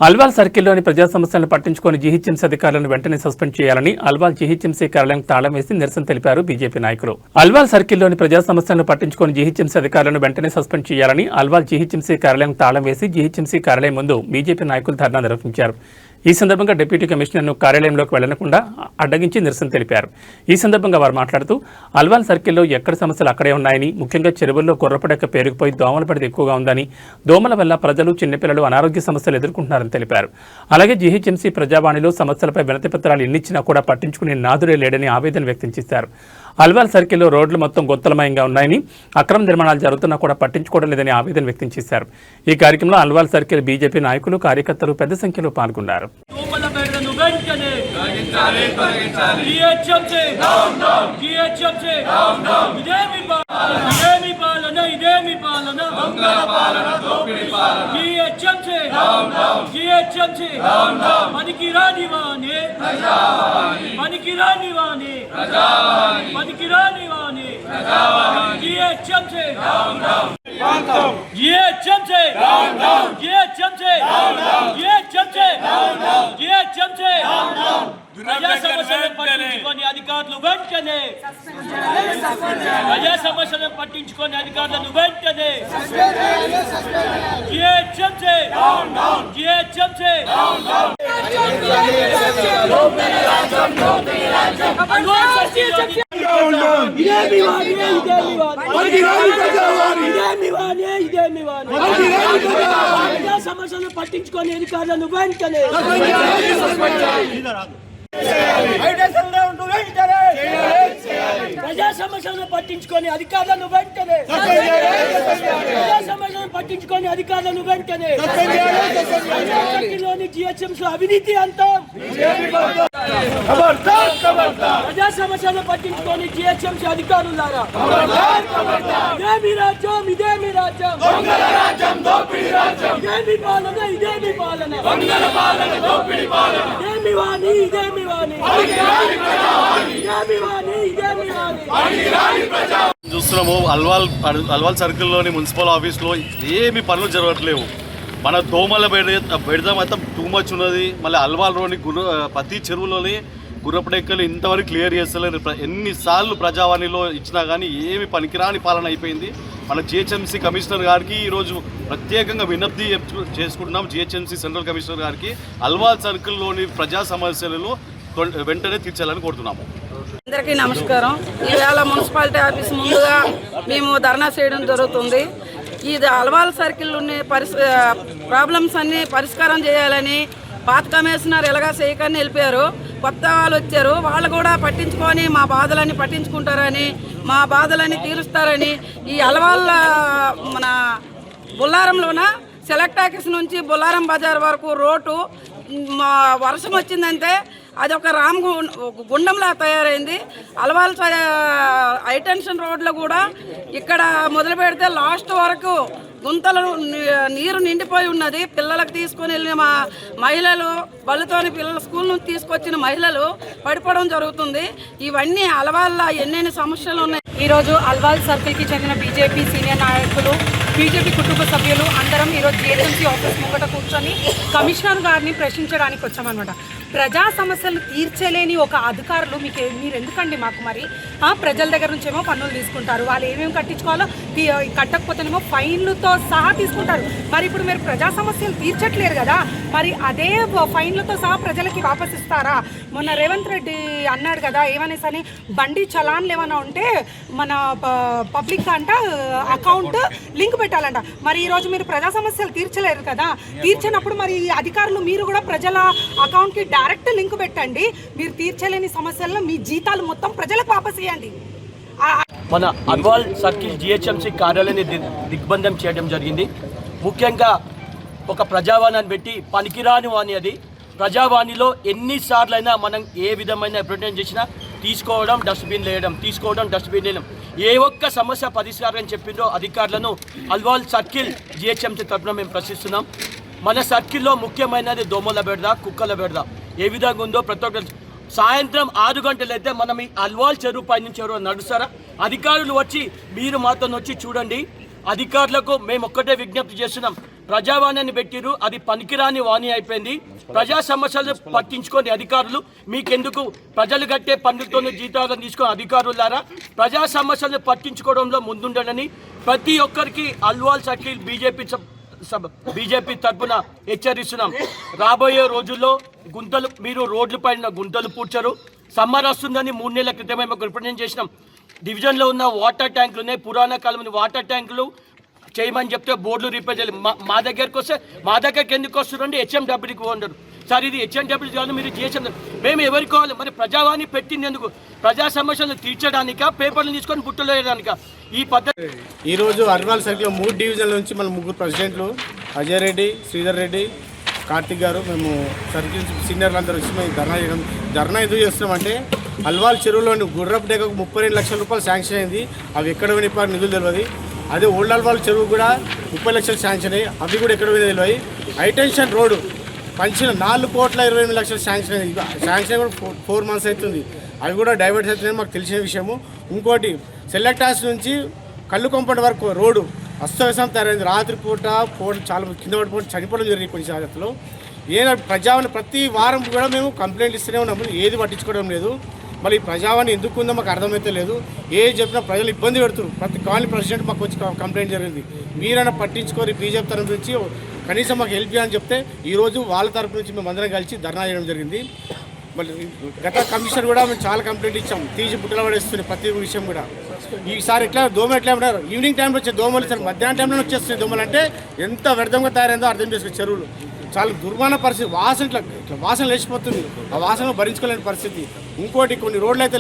అల్వాల్ సర్కిల్లోని ప్రజా సమస్యలను పట్టించుకొని జీహెచ్ఎంసీ అధికారులను వెంటనే సస్పెండ్ చేయాలని అల్వాల్ జీహెచ్ఎంసీ కార్యాలయం తాళం వేసి నిరసన తెలిపారు బీజేపీ నాయకులు. అల్వాల్ సర్కిల్లోని ప్రజా సమస్యలను పట్టించుకొని జీహెచ్ఎంసీ అధికారులను వెంటనే సస్పెండ్ చేయాలని అల్వాల్ జీహెచ్ఎంసీ కార్యాలయం తాళం వేసి జీహెచ్ఎంసీ కార్యాలయం ముందు బీజేపీ నాయకులు ధర్నా నిర్వహించారు. ఈ సందర్భంగా డిప్యూటీ కమిషనర్ను కార్యాలయంలోకి వెళ్లకుండా అడ్డగించి నిరసన తెలిపారు. ఈ సందర్భంగా వారు మాట్లాడుతూ అల్వాల్ సర్కిల్లో ఎక్కడ సమస్యలు అక్కడే ఉన్నాయని, ముఖ్యంగా చెరువుల్లో గుర్రపడెక్క పేరుకుపోయి దోమల పడితే ఎక్కువగా ఉందని, దోమల వల్ల ప్రజలు చిన్నపిల్లలు అనారోగ్య సమస్యలు ఎదుర్కొంటున్నారని తెలిపారు. అలాగే జీహెచ్ఎంసీ ప్రజావాణిలో సమస్యలపై వినతి పత్రాలు ఎన్నిచ్చినా కూడా పట్టించుకునే నాదుడే లేడని ఆవేదన వ్యక్తం చేశారు. అల్వాల్ సర్కిల్లో రోడ్లు మొత్తం గొత్తలమయంగా ఉన్నాయని, అక్రమ నిర్మాణాలు జరుగుతున్నా కూడా పట్టించుకోవడం లేదని ఆవేదన వ్యక్తం చేశారు. ఈ కార్యక్రమంలో అల్వాల్ సర్కిల్ బీజేపీ నాయకులు, కార్యకర్తలు పెద్ద సంఖ్యలో పాల్గొన్నారు. ప్రజా సమస్యలను పట్టించుకొని అధికారులు వెంటనే ప్రజా సమస్యలను పట్టించుకొని అధికారులను వెంటనే ప్రజా సమస్యలను పట్టించుకొని అధికారులను వెంటనే ప్రజా సమస్యలను పట్టించుకొని అధికారులను వెంటనే ప్రజా సమస్యలను పట్టించుకొని అధికారులను వెంటనే లోని జిహెచ్ఎంసీ అవినీతి అంతం. ప్రజా సమస్యలను పట్టించుకొని జిహెచ్ఎంసీ అధికారులారా, ఇదేమి రాజ్యం, ఇదేమి రాజ్యం, ఇదేమి పాలన, ఇదేమి పాలన, ఇదేమి వాణి, ఇదేమి వాణి, ఇదేమి వాణి, ఇదేమి వాణి. చూస్తున్నాము అల్వాల్ సర్కిల్లోని మున్సిపల్ ఆఫీస్లో ఏమి పనులు జరగట్లేవు. మన దోమల బెడద మొత్తం టూ మచ్ ఉన్నది. మళ్ళీ అల్వాల్లోని ప్రతి చెరువులోని గుర్రపడెక్కలు ఇంతవరకు క్లియర్ చేస్తలేరు. ఎన్నిసార్లు ప్రజావాణిలో ఇచ్చినా కానీ ఏమి పనికిరాని పాలన అయిపోయింది. మన జిహెచ్ఎంసీ కమిషనర్ గారికి ఈరోజు ప్రత్యేకంగా విజ్ఞప్తి చేసుకుంటున్నాం. జిహెచ్ఎంసీ సెంట్రల్ కమిషనర్ గారికి అల్వాల్ సర్కిల్లోని ప్రజా సమస్యలను వెంటనే తీర్చాలని కోరుతున్నాము. అందరికీ నమస్కారం. ఈవేళ మున్సిపాలిటీ ఆఫీస్ ముందుగా మేము ధర్నా చేయడం జరుగుతుంది. ఇది అల్వాల్ సర్కిల్ ఉన్న ప్రాబ్లమ్స్ అన్నీ పరిష్కారం చేయాలని పాత కమిషనర్ ఎలాగా చేయకని వెళ్ళిపోయారు. కొత్త వాళ్ళు వచ్చారు, వాళ్ళు కూడా పట్టించుకొని మా బాధలన్నీ పట్టించుకుంటారని, మా బాధలన్నీ తీరుస్తారని ఈ అల్వాల్ మన బుల్లారంలోన సెలెక్ట్ ఆఫీస్ నుంచి బుల్లారం బజార్ వరకు రోడ్డు వర్షం వచ్చిందంటే అది ఒక గుండంలా తయారైంది. అల్వాల్ హైటెన్షన్ రోడ్లో కూడా ఇక్కడ మొదలు పెడితే లాస్ట్ వరకు గుంతలు నీరు నిండిపోయి ఉన్నది. పిల్లలకు తీసుకొని వెళ్ళిన మా మహిళలు, బళ్ళతోని పిల్లల స్కూల్ నుంచి తీసుకొచ్చిన మహిళలు పడిపోవడం జరుగుతుంది. ఇవన్నీ అల్వాల్లో ఎన్నెన్ని సమస్యలు ఉన్నాయి. ఈరోజు అల్వాల్ సర్కిల్కి చెందిన బీజేపీ సీనియర్ నాయకులు, బీజేపీ కుటుంబ సభ్యులు అందరం ఈరోజు జిహెచ్ఎంసీ ఆఫీస్ ముంగట కూర్చొని కమిషనర్ గారిని ప్రశ్నించడానికి వచ్చామన్నమాట. ప్రజా సమస్యలు తీర్చలేని ఒక అధికారులు మీరు ఎందుకండి మాకు? మరి ప్రజల దగ్గర నుంచేమో పన్నులు తీసుకుంటారు, వాళ్ళు ఏమేమి కట్టించుకోవాలో కట్టకపోతేనేమో ఫైన్లతో సహా తీసుకుంటారు. మరి ఇప్పుడు మీరు ప్రజా సమస్యలు తీర్చట్లేరు కదా, మరి అదే ఫైన్లతో సహా ప్రజలకి వాపస్ ఇస్తారా? మొన్న రేవంత్ రెడ్డి అన్నాడు కదా, ఏమనేసని బండి చలాన్లు ఏమైనా ఉంటే మన పబ్లిక్ అంట అకౌంట్ లింక్ పెట్టాలంట. మరి ఈరోజు మీరు ప్రజా సమస్యలు తీర్చలేరు కదా, తీర్చినప్పుడు మరి అధికారులు మీరు కూడా ప్రజల అకౌంట్కి డైరెక్ట్ లింక్ పెట్టండి. మీరు తీర్చలేని సమస్యలను మీ జీతాలు మొత్తం ప్రజలకు వాపస్ ఇవ్వండి. మన అల్వాల్ సర్కిల్ జిహెచ్ఎంసీ కార్యాలయాన్ని దిగ్బంధం చేయడం జరిగింది. ముఖ్యంగా ఒక ప్రజావాణిని పెట్టి పనికిరాని వాణి అది. ప్రజావాణిలో ఎన్నిసార్లైనా మనం ఏ విధమైన రిప్రజెంట్ చేసినా తీసుకోవడం, డస్ట్బిన్ వేయడం, తీసుకోవడం, డస్ట్బిన్ వేయడం. ఏ ఒక్క సమస్య పరిష్కారం చెప్పిందో అధికారులను అల్వాల్ సర్కిల్ జిహెచ్ఎంసీ తరఫున మేము ప్రశ్నిస్తున్నాం. మన సర్కిల్లో ముఖ్యమైనది దోమల బెడద, కుక్కల బెడద. ఏ విధంగా ఉందో ప్రతి ఒక్క సాయంత్రం 6 గంటలైతే మనం ఈ అల్వాల్ చెరువు పై నుంచి ఎవరో నడుస్తారా? అధికారులు వచ్చి మీరు మాతో వచ్చి చూడండి. అధికారులకు మేము ఒక్కటే విజ్ఞప్తి చేస్తున్నాం, ప్రజావాణిని పెట్టిరు, అది పనికిరాని వాణి అయిపోయింది. ప్రజా సమస్యలు పట్టించుకొని అధికారులు మీకెందుకు? ప్రజలు కట్టే పన్నులతోనే జీతాలను తీసుకొని అధికారులారా ప్రజా సమస్యలను పట్టించుకోవడంలో ముందుండని ప్రతి ఒక్కరికి అల్వాల్ సర్కిల్ బీజేపీ తరఫున హెచ్చరిస్తున్నాం. రాబోయే రోజుల్లో మీరు రోడ్ల పైన గుంతలు పూడ్చరు. సమ్మర్ వస్తుందని 3 నెలల క్రితమే మాకు రిప్రజెంట్ చేసినాం. డివిజన్లో ఉన్న వాటర్ ట్యాంకులు ఉన్నాయి, పురాణ కాలం వాటర్ ట్యాంకులు చేయమని చెప్తే బోర్డులు రిపేర్ చేయాలి. మా దగ్గరికి వస్తే మా దగ్గరికి ఎందుకు వస్తున్నారండి? హెచ్ఎండబ్ల్యూకి ఉండరు సార్. ఇది హెచ్ఎండబ్ల్యూ కాదు, మీరు జిహెచ్ఎం. మేము ఎవరికి కావాలి? మరి ప్రజావాణి పెట్టింది ఎందుకు? ప్రజా సమస్యలు తీర్చడానికా, పేపర్లు తీసుకొని బుట్టలో వేయడానికా? ఈ పద్ధతి. ఈరోజు అల్వాల్ సర్కిల్లో 3 డివిజన్ల నుంచి మన 3 ప్రెసిడెంట్లు అజయ్ రెడ్డి, శ్రీధర్ రెడ్డి, కార్తిక్ గారు, మేము సర్కిల్ సీనియర్లు అందరూ వచ్చి మేము ధర్నా ఎందుకు చేస్తున్నామంటే అల్వాల్ చెరువులోని గుర్రపు డెక్కకు 32 లక్షల రూపాయలు శాంక్షన్ అయింది. అవి ఎక్కడ వినిపారు నిధులు తెలియదు. అదే ఓల్డ్ అల్వాల్ చెరువు కూడా 30 లక్షలు శాంక్షన్ అయ్యి అవి కూడా ఎక్కడ విని తెలియదు. హైటెన్షన్ రోడ్డు పంచిన 4,28 లక్షలు శాంక్షన్ అయింది. శాంక్షన్ కూడా 4 మంత్స్ అవుతుంది. అవి కూడా డైవర్ట్ అవుతున్నాయి, మాకు తెలిసిన విషయము. ఇంకోటి సెలెక్టాస్ నుంచి కల్లుకొంపటి వరకు రోడ్డు అస్తవ్యస్తం తయారైంది. రాత్రి పూట చాలా కింద పడిపోయి చనిపోవడం జరిగింది కొన్ని జాగ్రత్తలు. ప్రజావాణి ప్రతి వారం కూడా మేము కంప్లైంట్ ఇస్తూనే ఉన్నాము, ఏది పట్టించుకోవడం లేదు. మళ్ళీ ప్రజావాణి ఎందుకు ఉందో మాకు అర్థమైతే లేదు. ఏది చెప్పినా ప్రజలు ఇబ్బంది పెడుతున్నారు. ప్రతి కాలనీ ప్రెసిడెంట్ మాకు వచ్చి కంప్లైంట్ జరిగింది. మీరైనా పట్టించుకొని బీజేపీ తరఫు నుంచి కనీసం మాకు హెల్ప్ చేయాలని చెప్తే ఈరోజు వాళ్ళ తరఫు నుంచి మేము అందరం కలిసి ధర్నా చేయడం జరిగింది. మళ్ళీ గత కమిషనర్ కూడా మేము చాలా కంప్లైంట్ ఇచ్చాము, తీసి బుట్టలు పడేస్తున్నాయి ప్రతి విషయం కూడా. ఈసారి ఎట్లా దోమలు ఎట్లా ఉన్నారు? ఈవినింగ్ టైంలో వచ్చే దోమలు సార్ మధ్యాహ్నం టైంలో వచ్చేస్తున్నాయి దోమలు. అంటే ఎంత వ్యర్థంగా తయారైందో అర్థం చేసుకో. చెరువులు చాలా దుర్మాన పరిస్థితి, వాసన ఇట్లా వాసన లేచిపోతుంది. ఆ వాసన భరించుకోలేని పరిస్థితి. ఇంకోటి కొన్ని రోడ్లు అయితే